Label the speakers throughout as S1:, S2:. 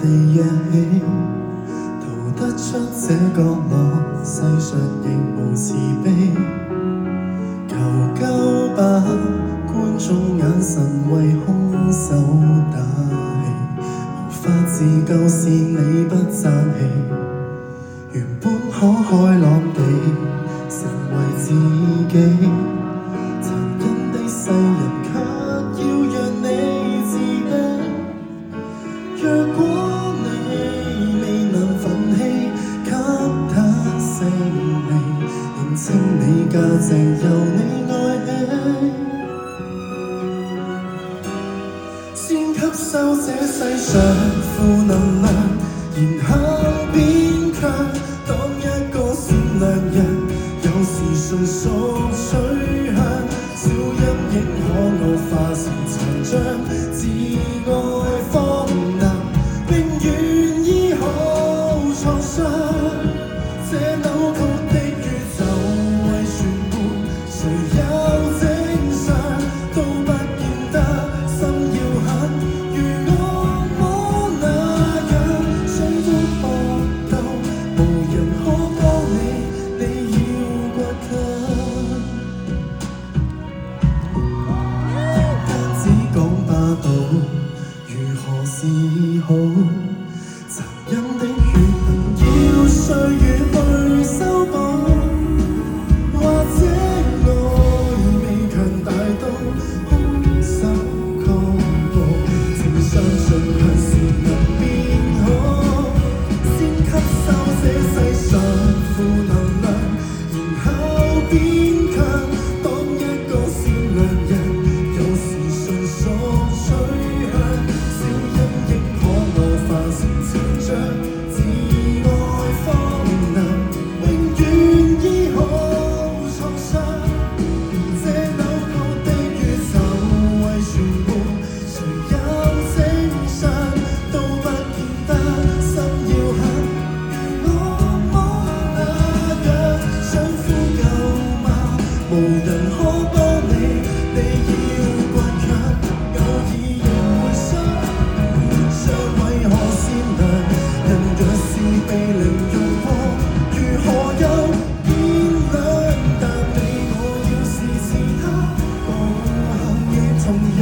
S1: 地躍起，逃得出這角落，世上亦無慈悲。求救吧，觀眾眼神為兇手打氣，無法自救是你不爭氣，原本可開朗地成為自己，殘忍的世人卻要讓你自卑。若果你未能奮起給他勝利，認清你價值由你愛起，先吸收這世上負能量，然後變強。當一個善良人，有時純屬取向，小陰影可惡化成殘障，自愛荒誕，永遠醫好創傷。這扭曲的宇宙為全部，誰有正常都不見得心要狠，如惡魔那樣雙足搏鬥，無人可幫你，你要倔強。單只講霸道，如何是好？殘忍的血痕要歲月去修補，或者愛未強大到空手確保，請相信佢是能變好，先吸收這世上負能量，然後變強。當一個善良人，有時純屬取向，小陰影可惡化成殘障，自愛荒誕，永遠醫好創傷。這扭曲的宇宙為全部，誰有正常都不見得心要狠，如惡魔那樣想呼救嗎？無人可幫你，你要倔強，偶爾亦會傷。傷為何善良？人若是被凌辱過，如何有變量？但你我要是其他，步行亦同樣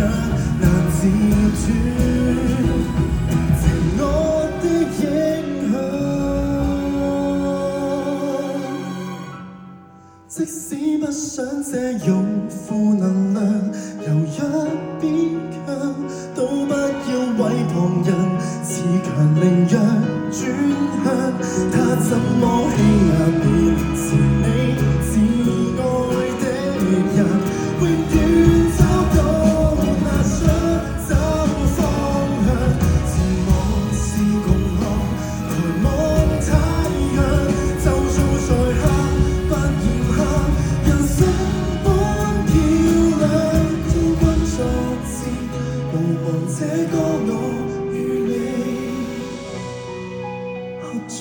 S1: 難自斷邪惡的影響。即使不想借用負能量，由弱變強，都不要為旁人恃強凌弱轉向。他怎麼欺壓你，是你至愛的人，永遠找到那想找方向。自我是窮巷，抬望太陽，就做在下不嫌下，人生般漂亮，天君作戰，無望這個我與你合唱。